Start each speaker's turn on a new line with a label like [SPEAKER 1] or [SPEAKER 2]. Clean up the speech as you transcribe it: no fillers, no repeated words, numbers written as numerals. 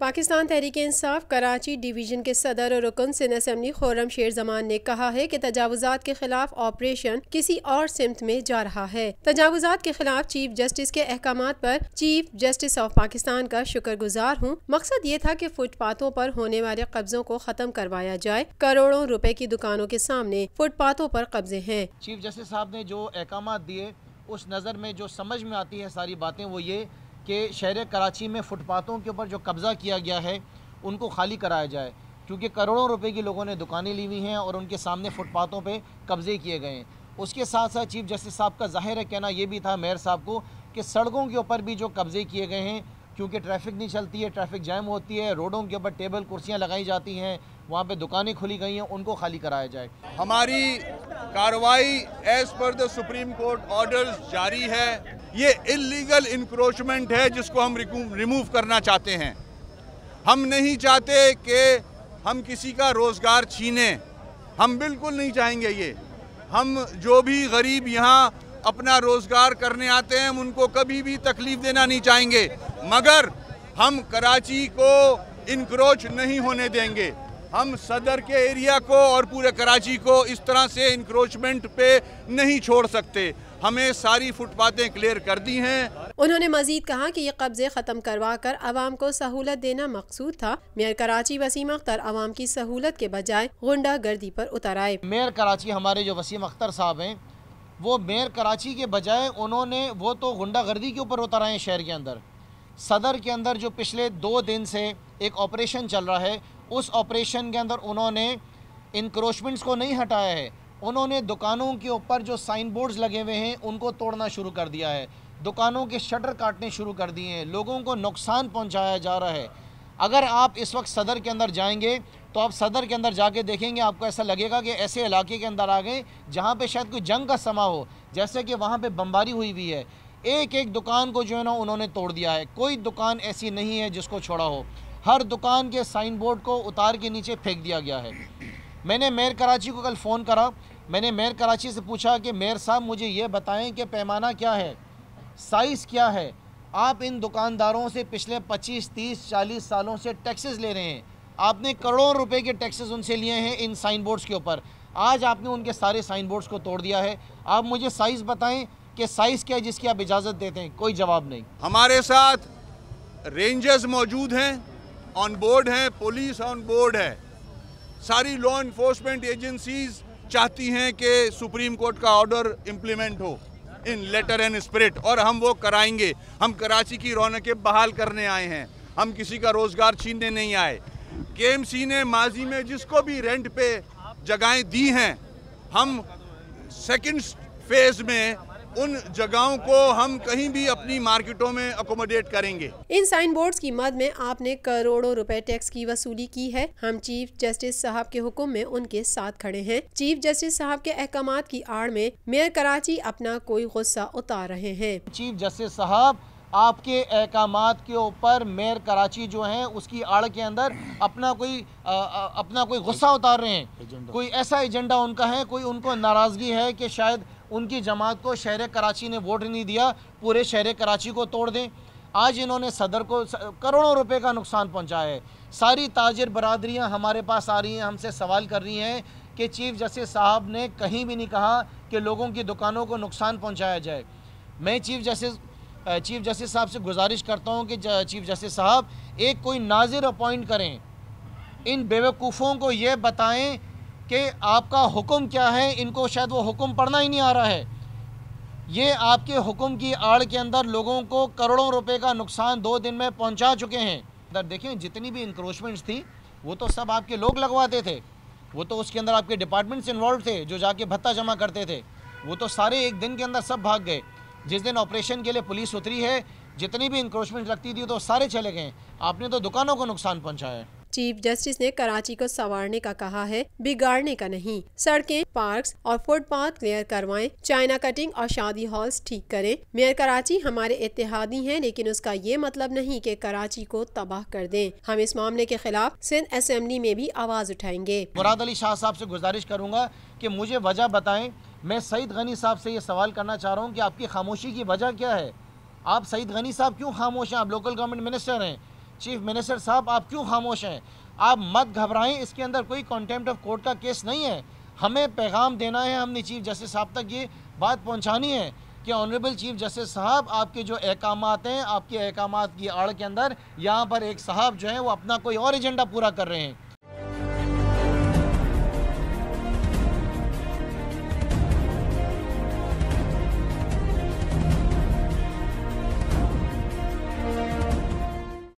[SPEAKER 1] Pakistan Tehreek Insaf Karachi division के सदर और रुकन सिंध असेंबली खुर्रम शेर जमान ने कहा है कि तजावुजात के खिलाफ ऑपरेशन किसी और सिमत में जा रहा है। तजावुजात के खिलाफ चीफ जस्टिस के अहकामात पर चीफ जस्टिस ऑफ पाकिस्तान का शुक्रगुजार हूँ। मकसद ये था कि फुटपाथों पर होने वाले कब्जों को खत्म करवाया जाए। करोड़ों रुपए की दुकानों के सामने फुटपाथों पर कब्जे हैं।
[SPEAKER 2] चीफ जस्टिस साहब ने जो अहकामात दिए उस नज़र में जो समझ में आती है सारी बातें वो ये कि शहर कराची में फुटपाथों के ऊपर जो कब्ज़ा किया गया है उनको खाली कराया जाए, क्योंकि करोड़ों रुपए की लोगों ने दुकानें ली हुई हैं और उनके सामने फुटपाथों पे कब्ज़े किए गए हैं। उसके साथ साथ चीफ जस्टिस साहब का ज़ाहिर है कहना ये भी था मेयर साहब को कि सड़कों के ऊपर भी जो कब्ज़े किए गए हैं, क्योंकि ट्रैफिक नहीं चलती है, ट्रैफिक जैम होती है, रोडों के ऊपर टेबल कुर्सियाँ लगाई जाती हैं, वहाँ पे दुकानें खुली गई हैं, उनको खाली कराया जाए।
[SPEAKER 3] हमारी कार्रवाई as per the supreme court orders जारी है। ये इल्लीगल इंक्रोचमेंट है जिसको हम रिमूव करना चाहते हैं। हम नहीं चाहते कि हम किसी का रोज़गार छीने, हम बिल्कुल नहीं चाहेंगे ये। हम जो भी गरीब यहाँ अपना रोज़गार करने आते हैं हम उनको कभी भी तकलीफ़ देना नहीं चाहेंगे, मगर हम कराची को इंक्रोच नहीं होने देंगे। हम सदर के एरिया को और पूरे कराची को इस तरह से इंक्रोचमेंट पे नहीं छोड़ सकते। हमें सारी फुटपाथें क्लियर कर दी हैं।
[SPEAKER 1] उन्होंने मजीद कहा कि ये कब्जे खत्म करवा कर आवाम को सहूलत देना मकसूद था। मेयर कराची वसीम अख्तर आवाम की सहूलत के बजाय गुंडा गर्दी पर उतर आए।
[SPEAKER 2] मेयर कराची हमारे जो वसीम अख्तर साहब हैं वो मेयर कराची के बजाय उन्होंने वो तो गुंडा गर्दी के ऊपर उतर आए हैं। शहर के अंदर सदर के अंदर जो पिछले 2 दिन से एक ऑपरेशन चल रहा है, उस ऑपरेशन के अंदर उन्होंने इंक्रोचमेंट्स को नहीं हटाया है, उन्होंने दुकानों के ऊपर जो साइन बोर्ड्स लगे हुए हैं उनको तोड़ना शुरू कर दिया है, दुकानों के शटर काटने शुरू कर दिए हैं, लोगों को नुकसान पहुंचाया जा रहा है। अगर आप इस वक्त सदर के अंदर जाएंगे तो आप सदर के अंदर जाके देखेंगे, आपको ऐसा लगेगा कि ऐसे इलाके के अंदर आ गए जहाँ पे शायद कोई जंग का समा हो, जैसे कि वहाँ पे बमबारी हुई हुई है। एक एक दुकान को जो है ना उन्होंने तोड़ दिया है। कोई दुकान ऐसी नहीं है जिसको छोड़ा हो, हर दुकान के साइन बोर्ड को उतार के नीचे फेंक दिया गया है। मैंने मेयर कराची को कल फ़ोन करा, मैंने मेयर कराची से पूछा कि मेयर साहब मुझे ये बताएं कि पैमाना क्या है, साइज़ क्या है। आप इन दुकानदारों से पिछले 25, 30, 40 सालों से टैक्सेस ले रहे हैं, आपने करोड़ों रुपए के टैक्सेस उनसे लिए हैं इन साइन बोर्ड्स के ऊपर। आज आपने उनके सारे साइन बोर्ड्स को तोड़ दिया है। आप मुझे साइज़ बताएं कि साइज़ क्या है जिसकी आप इजाज़त देते हैं। कोई जवाब नहीं।
[SPEAKER 3] हमारे साथ रेंजर्स मौजूद हैं, ऑन बोर्ड हैं, पुलिस ऑन बोर्ड है। सारी लॉ इन्फोर्समेंट एजेंसीज चाहती हैं कि सुप्रीम कोर्ट का ऑर्डर इम्प्लीमेंट हो इन लेटर एंड स्पिरिट, और हम वो कराएंगे। हम कराची की रौनकें बहाल करने आए हैं, हम किसी का रोज़गार छीनने नहीं आए। केएमसी ने माजी में जिसको भी रेंट पे जगहें दी हैं, हम सेकंड फेज में उन जगहों को हम कहीं भी अपनी मार्केटों में अकोमोडेट करेंगे।
[SPEAKER 1] इन साइन बोर्ड्स की मद में आपने करोड़ों रुपए टैक्स की वसूली की है। हम चीफ जस्टिस साहब के हुक्म में उनके साथ खड़े हैं। चीफ जस्टिस साहब के अहकामात की आड़ में मेयर कराची अपना कोई गुस्सा उतार रहे हैं। चीफ
[SPEAKER 2] जस्टिस साहब आपके अहकामात के ऊपर मेयर कराची जो है उसकी आड़ के अंदर अपना कोई गुस्सा उतार रहे हैं। कोई ऐसा एजेंडा उनका है, कोई उनको नाराज़गी है कि शायद उनकी जमात को शहर कराची ने वोट नहीं दिया, पूरे शहर कराची को तोड़ दें। आज इन्होंने सदर को करोड़ों रुपए का नुकसान पहुंचाया है। सारी ताजिर बरादरियां हमारे पास आ रही हैं, हमसे सवाल कर रही हैं कि चीफ जस्टिस साहब ने कहीं भी नहीं कहा कि लोगों की दुकानों को नुकसान पहुंचाया जाए। मैं चीफ जस्टिस साहब से गुजारिश करता हूं कि चीफ जस्टिस साहब एक कोई नाजिर अपॉइंट करें, इन बेवकूफ़ों को ये बताएं कि आपका हुक्म क्या है। इनको शायद वो हुक्म पढ़ना ही नहीं आ रहा है। ये आपके हुक्म की आड़ के अंदर लोगों को करोड़ों रुपए का नुकसान 2 दिन में पहुंचा चुके हैं। इधर देखें, जितनी भी इंक्रोचमेंट्स थी वो तो सब आपके लोग लगवाते थे, वो तो उसके अंदर आपके डिपार्टमेंट्स इन्वॉल्व थे जो जाके भत्ता जमा करते थे। वो तो सारे एक दिन के अंदर सब भाग गए। जिस दिन ऑपरेशन के लिए पुलिस उतरी है, जितनी भी इंक्रोचमेंट लगती थी तो सारे चले गए। आपने तो दुकानों को नुकसान पहुंचाया है।
[SPEAKER 1] चीफ जस्टिस ने कराची को संवारने का कहा है, बिगाड़ने का नहीं। सड़कें, पार्क्स और फुटपाथ क्लियर करवाएं, चाइना कटिंग और शादी हॉल्स ठीक करें। मेयर कराची हमारे इत्तेहादी हैं, लेकिन उसका ये मतलब नहीं कि कराची को तबाह कर दें। हम इस मामले के खिलाफ सिंध असेंबली में भी आवाज उठाएंगे।
[SPEAKER 2] मुराद अली शाह साहब से गुजारिश करूंगा कि मुझे वजह बताएं। मैं सईद गनी साहब से ये सवाल करना चाह रहा हूँ कि आपकी खामोशी की वजह क्या है। आप सईद गनी साहब क्यों खामोश हैं? आप लोकल गवर्नमेंट मिनिस्टर हैं। चीफ मिनिस्टर साहब आप क्यों खामोश हैं? आप मत घबराएं, इसके अंदर कोई कॉन्टेम्प्ट ऑफ कोर्ट का केस नहीं है। हमें पैगाम देना है, हमने चीफ जस्टिस साहब तक ये बात पहुंचानी है कि ऑनरेबल चीफ जस्टिस साहब आपके जो अहकामात हैं, आपके अहकामात की आड़ के अंदर यहाँ पर एक साहब जो है वो अपना कोई और एजेंडा पूरा कर रहे हैं।